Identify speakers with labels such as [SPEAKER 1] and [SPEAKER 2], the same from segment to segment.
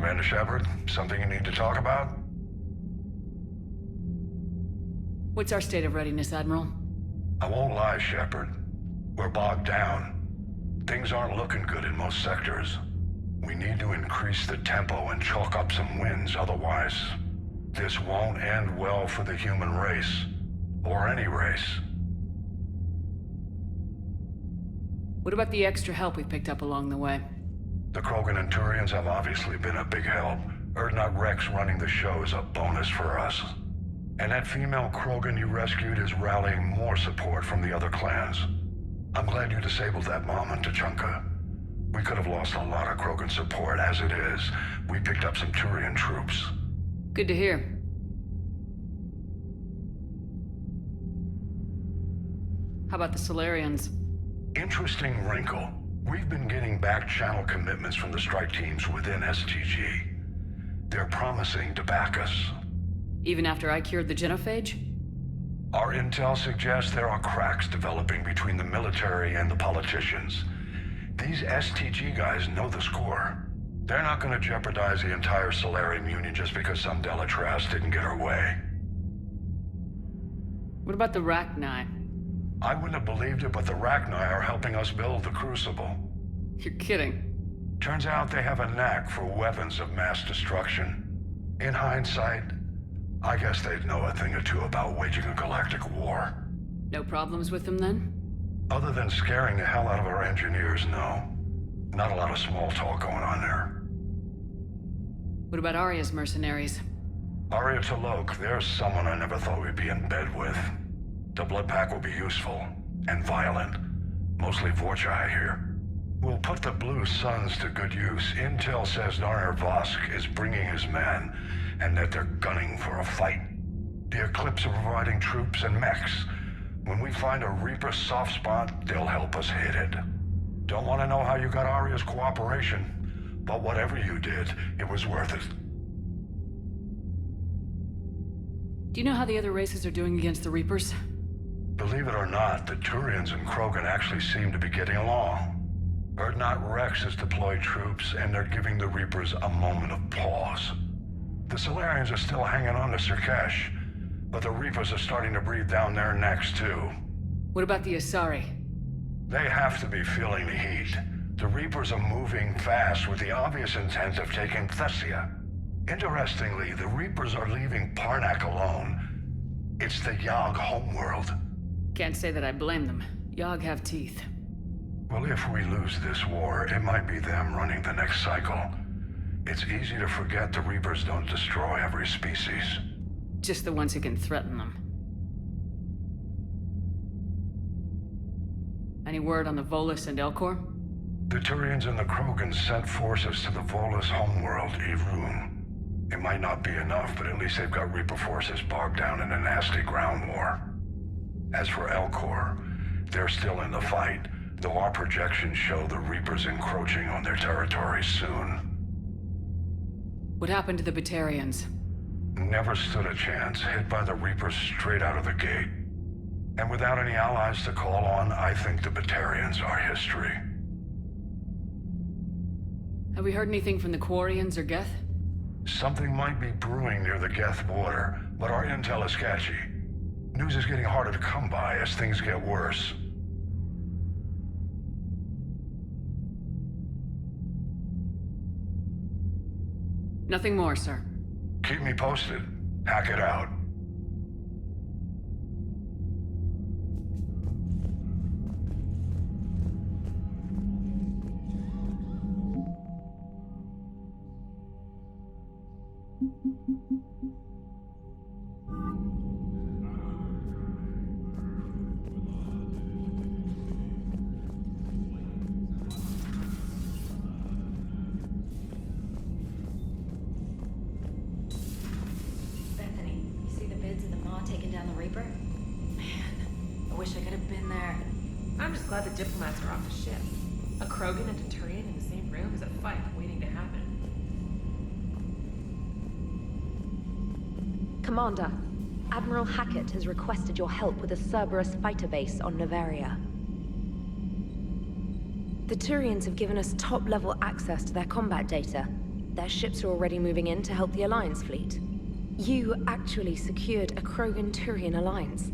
[SPEAKER 1] Commander Shepard, something you need to talk about?
[SPEAKER 2] What's our state of readiness, Admiral?
[SPEAKER 1] I won't lie, Shepard. We're bogged down. Things aren't looking good in most sectors. We need to increase the tempo and chalk up some wins, otherwise this won't end well for the human race. Or any race.
[SPEAKER 2] What about the extra help we picked up along the way?
[SPEAKER 1] The Krogan and Turians have obviously been a big help. Urdnot Rex running the show is a bonus for us. And that female Krogan you rescued is rallying more support from the other clans. I'm glad you disabled that bomb on Tachanka. We could have lost a lot of Krogan support. As it is, we picked up some Turian troops.
[SPEAKER 2] Good to hear. How about the Solarians?
[SPEAKER 1] Interesting wrinkle. We've been getting back-channel commitments from the strike teams within STG. They're promising to back us.
[SPEAKER 2] Even after I cured the genophage?
[SPEAKER 1] Our intel suggests there are cracks developing between the military and the politicians. These STG guys know the score. They're not going to jeopardize the entire Solarian Union just because some Delatras didn't get her way.
[SPEAKER 2] What about the Rachni?
[SPEAKER 1] I wouldn't have believed it, but the Rachni are helping us build the Crucible.
[SPEAKER 2] You're kidding.
[SPEAKER 1] Turns out they have a knack for weapons of mass destruction. In hindsight, I guess they'd know a thing or two about waging a galactic war.
[SPEAKER 2] No problems with them then?
[SPEAKER 1] Other than scaring the hell out of our engineers, no. Not a lot of small talk going on there.
[SPEAKER 2] What about Arya's mercenaries?
[SPEAKER 1] Arya T'Loak, there's someone I never thought we'd be in bed with. The blood pack will be useful, and violent. Mostly Vorchai here. We'll put the Blue Suns to good use. Intel says Narner Vosk is bringing his men, and that they're gunning for a fight. The Eclipse are providing troops and mechs. When we find a Reaper soft spot, they'll help us hit it. Don't want to know how you got Arya's cooperation, but whatever you did, it was worth it.
[SPEAKER 2] Do you know how the other races are doing against the Reapers?
[SPEAKER 1] Believe it or not, the Turians and Krogan actually seem to be getting along. Urdnot Rex has deployed troops, and they're giving the Reapers a moment of pause. The Solarians are still hanging on to Sirkesh, but the Reapers are starting to breathe down their necks too.
[SPEAKER 2] What about the Asari?
[SPEAKER 1] They have to be feeling the heat. The Reapers are moving fast with the obvious intent of taking Thessia. Interestingly, the Reapers are leaving Parnak alone. It's the Yogg homeworld.
[SPEAKER 2] Can't say that I blame them. Yogg have teeth.
[SPEAKER 1] Well, if we lose this war, it might be them running the next cycle. It's easy to forget the Reapers don't destroy every species.
[SPEAKER 2] Just the ones who can threaten them. Any word on the Volus and Elcor?
[SPEAKER 1] The Turians and the Krogans sent forces to the Volus homeworld, Irun. It might not be enough, but at least they've got Reaper forces bogged down in a nasty ground war. As for Elcor, they're still in the fight, though our projections show the Reapers encroaching on their territory soon.
[SPEAKER 2] What happened to the Batarians?
[SPEAKER 1] Never stood a chance, hit by the Reapers straight out of the gate. And without any allies to call on, I think the Batarians are history.
[SPEAKER 2] Have we heard anything from the Quarians or Geth?
[SPEAKER 1] Something might be brewing near the Geth border, but our intel is sketchy. News is getting harder to come by as things get worse.
[SPEAKER 2] Nothing more, sir.
[SPEAKER 1] Keep me posted. Hack it out.
[SPEAKER 3] I'm just glad the diplomats are off the ship. A Krogan and a Turian in the same room is a fight waiting to happen.
[SPEAKER 4] Commander, Admiral Hackett has requested your help with a Cerberus fighter base on Novaria. The Turians have given us top-level access to their combat data. Their ships are already moving in to help the Alliance fleet. You actually secured a Krogan-Turian alliance.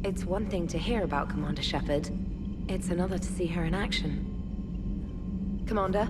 [SPEAKER 4] It's one thing to hear about Commander Shepard. It's another to see her in action. Commander?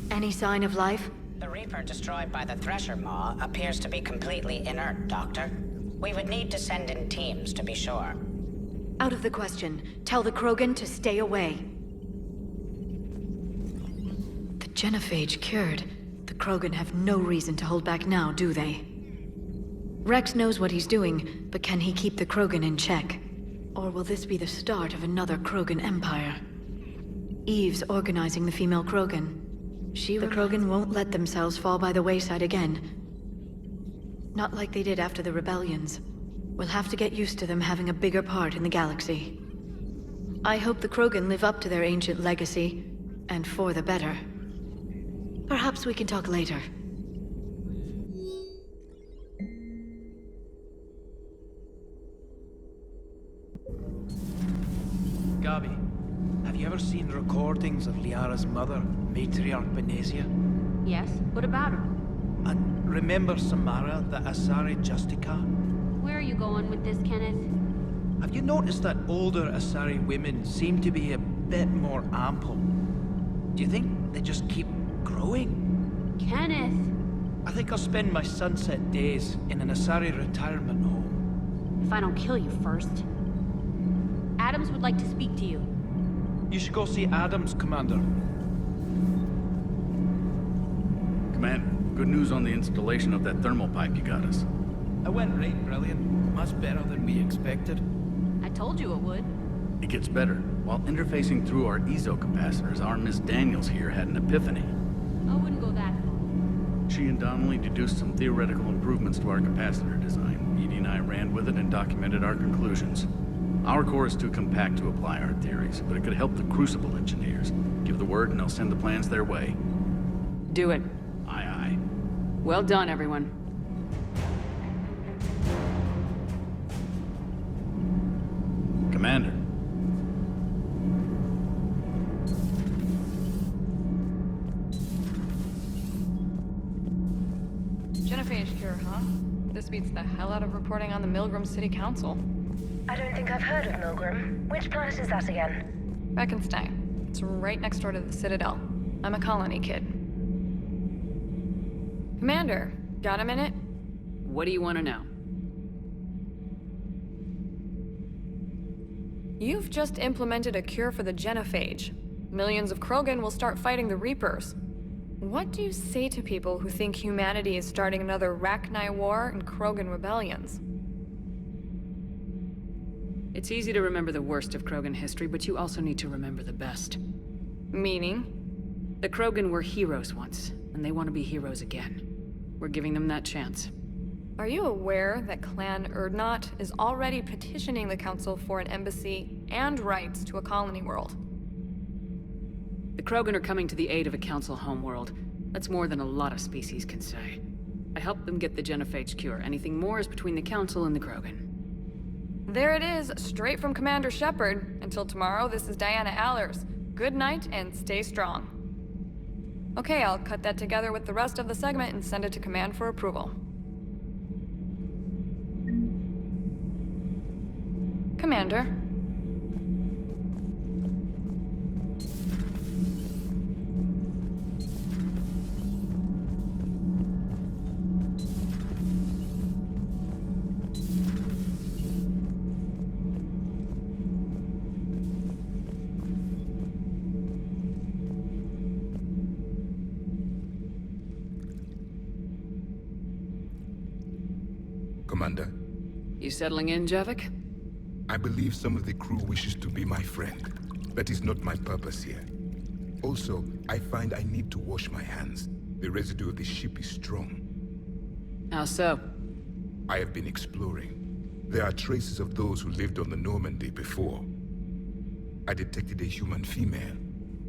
[SPEAKER 5] Any sign of life?
[SPEAKER 6] The Reaper destroyed by the Thresher Maw appears to be completely inert, Doctor. We would need to send in teams to be sure.
[SPEAKER 5] Out of the question. Tell the Krogan to stay away. The genophage cured. The Krogan have no reason to hold back now, do they? Rex knows what he's doing, but can he keep the Krogan in check? Or will this be the start of another Krogan empire? Eve's organizing the female Krogan. The Krogan won't let themselves fall by the wayside again. Not like they did after the rebellions. We'll have to get used to them having a bigger part in the galaxy. I hope the Krogan live up to their ancient legacy, and for the better. Perhaps we can talk later.
[SPEAKER 7] Gabi, have you ever seen recordings of Liara's mother, Matriarch Benesia?
[SPEAKER 8] Yes? What about her?
[SPEAKER 7] And remember Samara, the Asari Justica?
[SPEAKER 8] Where are you going with this, Kenneth?
[SPEAKER 7] Have you noticed that older Asari women seem to be a bit more ample? Do you think they just keep growing?
[SPEAKER 8] Kenneth!
[SPEAKER 7] I think I'll spend my sunset days in an Asari retirement home.
[SPEAKER 8] If I don't kill you first. Adams would like to speak to you.
[SPEAKER 7] You should go see Adams, Commander.
[SPEAKER 9] Commander, good news on the installation of that thermal pipe you got us.
[SPEAKER 7] It went right brilliant. Much better than we expected.
[SPEAKER 8] I told you it would.
[SPEAKER 9] It gets better. While interfacing through our ezo capacitors, our Miss Daniels here had an epiphany.
[SPEAKER 8] I wouldn't go that far.
[SPEAKER 9] She and Donnelly deduced some theoretical improvements to our capacitor design. Edie and I ran with it and documented our conclusions. Our core is too compact to apply our theories, but it could help the Crucible engineers. Give the word and I'll send the plans their way.
[SPEAKER 2] Do it.
[SPEAKER 9] Aye, aye.
[SPEAKER 2] Well done, everyone.
[SPEAKER 9] Commander.
[SPEAKER 10] Genophage cure, huh? This beats the hell out of reporting on the Milgram City Council.
[SPEAKER 4] I don't think I've heard of Milgram. Which planet is that again?
[SPEAKER 10] Reckenstein. It's right next door to the Citadel. I'm a colony kid. Commander, got a minute?
[SPEAKER 2] What do you want to know?
[SPEAKER 10] You've just implemented a cure for the genophage. Millions of Krogan will start fighting the Reapers. What do you say to people who think humanity is starting another Rachni War and Krogan rebellions?
[SPEAKER 2] It's easy to remember the worst of Krogan history, but you also need to remember the best.
[SPEAKER 10] Meaning?
[SPEAKER 2] The Krogan were heroes once, and they want to be heroes again. We're giving them that chance.
[SPEAKER 10] Are you aware that Clan Urdnot is already petitioning the Council for an embassy and rights to a colony world?
[SPEAKER 2] The Krogan are coming to the aid of a Council homeworld. That's more than a lot of species can say. I helped them get the genophage cure. Anything more is between the Council and the Krogan.
[SPEAKER 10] There it is, straight from Commander Shepard. Until tomorrow, this is Diana Allers. Good night and stay strong. Okay, I'll cut that together with the rest of the segment and send it to Command for approval. Commander.
[SPEAKER 11] Commander,
[SPEAKER 2] You settling in, Javik?
[SPEAKER 11] I believe some of the crew wishes to be my friend. That is not my purpose here. Also, I find I need to wash my hands. The residue of the ship is strong.
[SPEAKER 2] How so?
[SPEAKER 11] I have been exploring. There are traces of those who lived on the Normandy before. I detected a human female.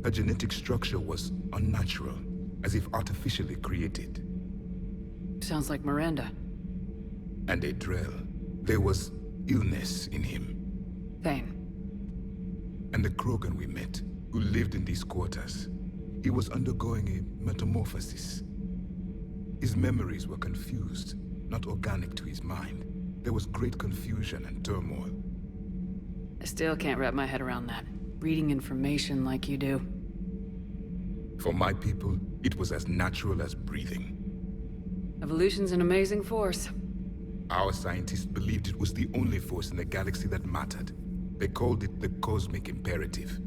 [SPEAKER 11] Her genetic structure was unnatural, as if artificially created.
[SPEAKER 2] Sounds like Miranda.
[SPEAKER 11] And a Drell. There was illness in him.
[SPEAKER 2] Thane.
[SPEAKER 11] And the Krogan we met, who lived in these quarters. He was undergoing a metamorphosis. His memories were confused, not organic to his mind. There was great confusion and turmoil.
[SPEAKER 2] I still can't wrap my head around that. Reading information like you do.
[SPEAKER 11] For my people, it was as natural as breathing.
[SPEAKER 2] Evolution's an amazing force.
[SPEAKER 11] Our scientists believed it was the only force in the galaxy that mattered. They called it the cosmic imperative.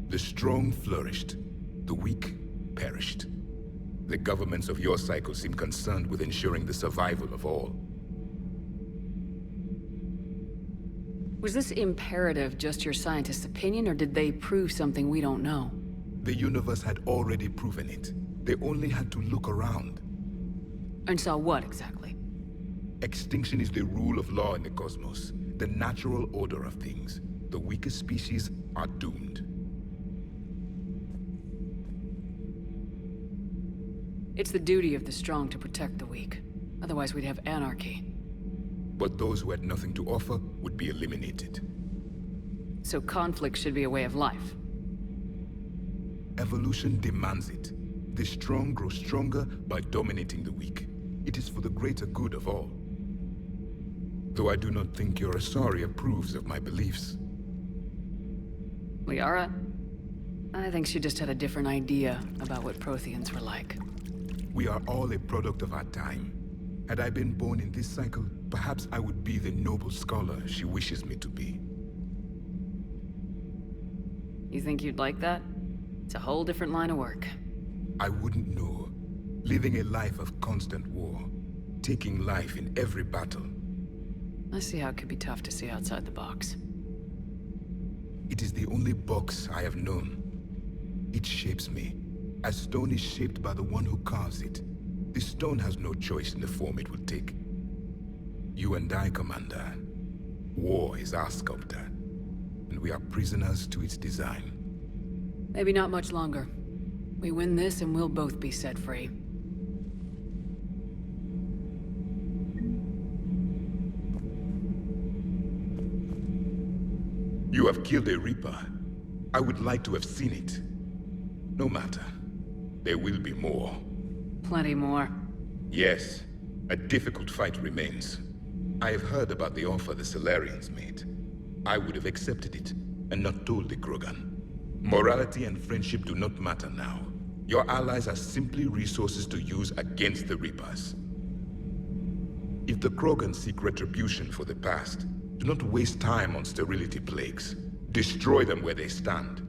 [SPEAKER 11] The strong flourished, the weak perished. The governments of your cycle seem concerned with ensuring the survival of all.
[SPEAKER 2] Was this imperative just your scientists' opinion, or did they prove something we don't know?
[SPEAKER 11] The universe had already proven it. They only had to look around.
[SPEAKER 2] And saw what, exactly?
[SPEAKER 11] Extinction is the rule of law in the cosmos, the natural order of things. The weakest species are doomed.
[SPEAKER 2] It's the duty of the strong to protect the weak. Otherwise we'd have anarchy.
[SPEAKER 11] But those who had nothing to offer would be eliminated.
[SPEAKER 2] So conflict should be a way of life.
[SPEAKER 11] Evolution demands it. The strong grow stronger by dominating the weak. It is for the greater good of all. Though I do not think your Asari approves of my beliefs.
[SPEAKER 2] Liara? I think she just had a different idea about what Protheans were like.
[SPEAKER 11] We are all a product of our time. Had I been born in this cycle, perhaps I would be the noble scholar she wishes me to be.
[SPEAKER 2] You think you'd like that? It's a whole different line of work.
[SPEAKER 11] I wouldn't know. Living a life of constant war. Taking life in every battle.
[SPEAKER 2] I see how it could be tough to see outside the box.
[SPEAKER 11] It is the only box I have known. It shapes me, as stone is shaped by the one who carves it. The stone has no choice in the form it will take. You and I, Commander. War is our sculptor, and we are prisoners to its design.
[SPEAKER 2] Maybe not much longer. We win this and we'll both be set free.
[SPEAKER 11] You have killed a Reaper. I would like to have seen it. No matter. There will be more.
[SPEAKER 2] Plenty more.
[SPEAKER 11] Yes, a difficult fight remains. I have heard about the offer the Solarians made. I would have accepted it, and not told the Krogan. Morality and friendship do not matter now. Your allies are simply resources to use against the Reapers. If the Krogan seek retribution for the past, do not waste time on sterility plagues. Destroy them where they stand.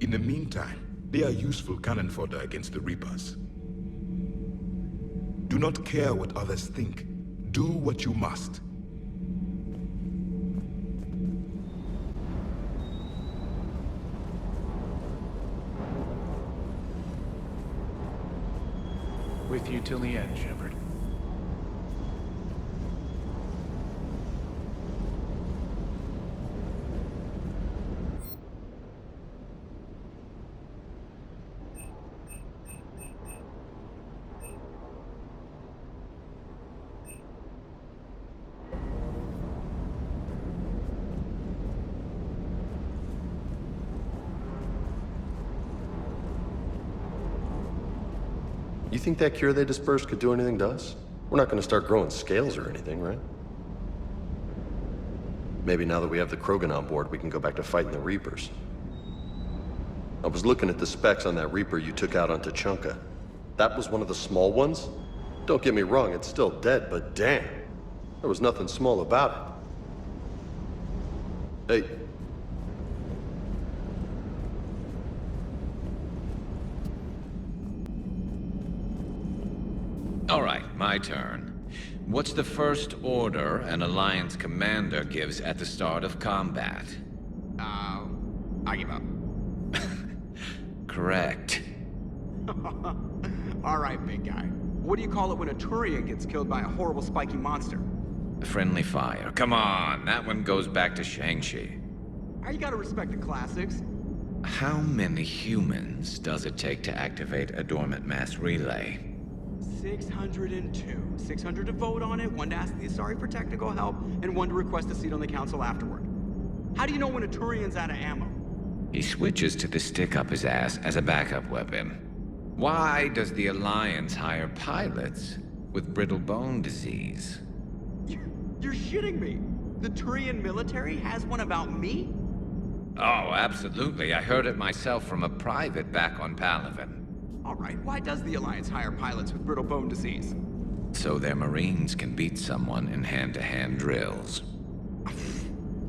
[SPEAKER 11] In the meantime, they are useful cannon fodder against the Reapers. Do not care what others think. Do what you must.
[SPEAKER 12] With you till the end, Shepard.
[SPEAKER 13] You think that cure they dispersed could do anything to us? We're not gonna start growing scales or anything, right? Maybe now that we have the Krogan on board, we can go back to fighting the Reapers. I was looking at the specs on that Reaper you took out on Tuchanka. That was one of the small ones? Don't get me wrong, it's still dead, but damn. There was nothing small about it. Hey.
[SPEAKER 14] All right, my turn. What's the first order an Alliance commander gives at the start of combat?
[SPEAKER 15] I give up.
[SPEAKER 14] Correct.
[SPEAKER 15] All right, big guy. What do you call it when a Turian gets killed by a horrible spiky monster?
[SPEAKER 14] Friendly fire. Come on, that one goes back to Shang-Chi.
[SPEAKER 15] You gotta respect the classics.
[SPEAKER 14] How many humans does it take to activate a dormant mass relay?
[SPEAKER 15] 602. 600 to vote on it, 1 to ask the Asari for technical help, and 1 to request a seat on the council afterward. How do you know when a Turian's out of ammo?
[SPEAKER 14] He switches to the stick up his ass as a backup weapon. Why does the Alliance hire pilots with brittle bone disease?
[SPEAKER 15] You're shitting me! The Turian military has one about me?
[SPEAKER 14] Oh, absolutely. I heard it myself from a private back on Palaven.
[SPEAKER 15] All right, why does the Alliance hire pilots with brittle bone disease?
[SPEAKER 14] So their Marines can beat someone in hand-to-hand drills.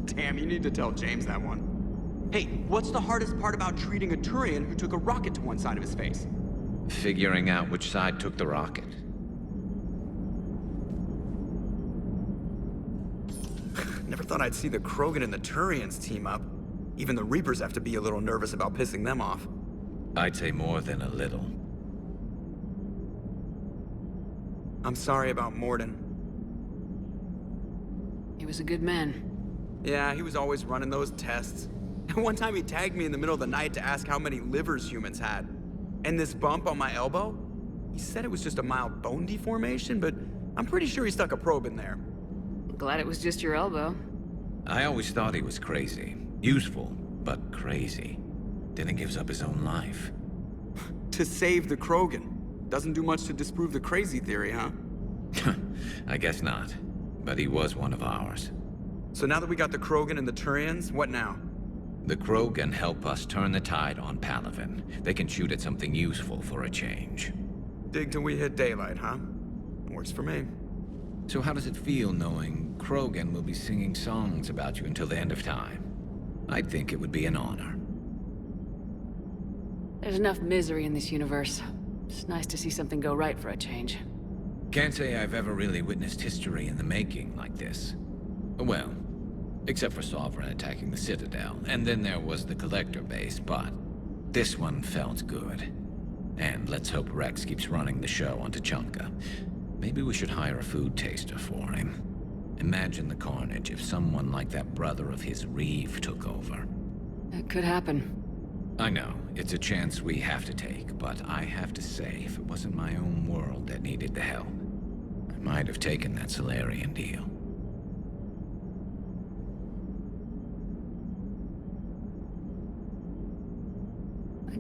[SPEAKER 15] Damn, you need to tell James that one. Hey, what's the hardest part about treating a Turian who took a rocket to one side of his face?
[SPEAKER 14] Figuring out which side took the rocket.
[SPEAKER 15] Never thought I'd see the Krogan and the Turians team up. Even the Reapers have to be a little nervous about pissing them off.
[SPEAKER 14] I'd say more than a little.
[SPEAKER 15] I'm sorry about Morden.
[SPEAKER 2] He was a good man.
[SPEAKER 15] Yeah, he was always running those tests. And one time he tagged me in the middle of the night to ask how many livers humans had. And this bump on my elbow? He said it was just a mild bone deformation, but I'm pretty sure he stuck a probe in there.
[SPEAKER 2] Glad it was just your elbow.
[SPEAKER 14] I always thought he was crazy. Useful, but crazy. Then he gives up his own life.
[SPEAKER 15] To save the Krogan. Doesn't do much to disprove the crazy theory, huh?
[SPEAKER 14] I guess not. But he was one of ours.
[SPEAKER 15] So now that we got the Krogan and the Turians, what now?
[SPEAKER 14] The Krogan help us turn the tide on Palaven. They can shoot at something useful for a change.
[SPEAKER 15] Dig till we hit daylight, huh? Works for me.
[SPEAKER 14] So how does it feel knowing Krogan will be singing songs about you until the end of time? I'd think it would be an honor.
[SPEAKER 2] There's enough misery in this universe. It's nice to see something go right for a change.
[SPEAKER 14] Can't say I've ever really witnessed history in the making like this. Well, except for Sovereign attacking the Citadel, and then there was the Collector base, but this one felt good. And let's hope Rex keeps running the show on Tuchanka. Maybe we should hire a food taster for him. Imagine the carnage if someone like that brother of his, Reeve, took over.
[SPEAKER 2] It could happen.
[SPEAKER 14] I know, it's a chance we have to take, but I have to say, if it wasn't my own world that needed the help, I might have taken that Solarian deal.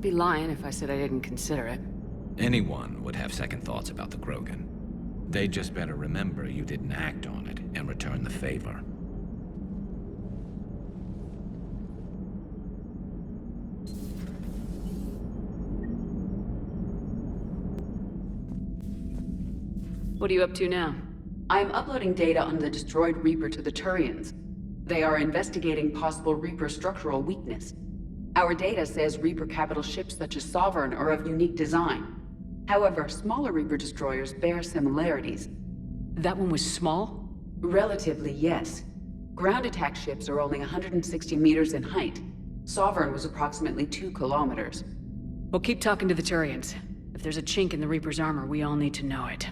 [SPEAKER 2] I'd be lying if I said I didn't consider it.
[SPEAKER 14] Anyone would have second thoughts about the Krogan. They just better remember you didn't act on it and return the favor.
[SPEAKER 2] What are you up to now?
[SPEAKER 16] I'm uploading data on the destroyed Reaper to the Turians. They are investigating possible Reaper structural weakness. Our data says Reaper capital ships such as Sovereign are of unique design. However, smaller Reaper destroyers bear similarities.
[SPEAKER 2] That one was small?
[SPEAKER 16] Relatively, yes. Ground attack ships are only 160 meters in height. Sovereign was approximately 2 kilometers.
[SPEAKER 2] We'll keep talking to the Turians. If there's a chink in the Reaper's armor, we all need to know it.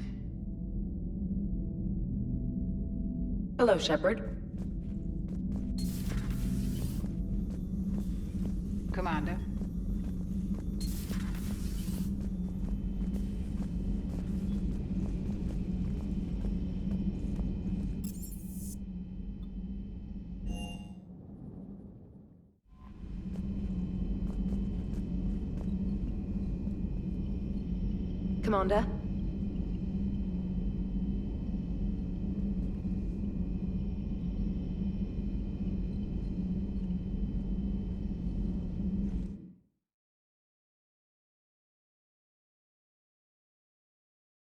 [SPEAKER 16] Hello, Shepard.
[SPEAKER 17] Commander.
[SPEAKER 4] Commander?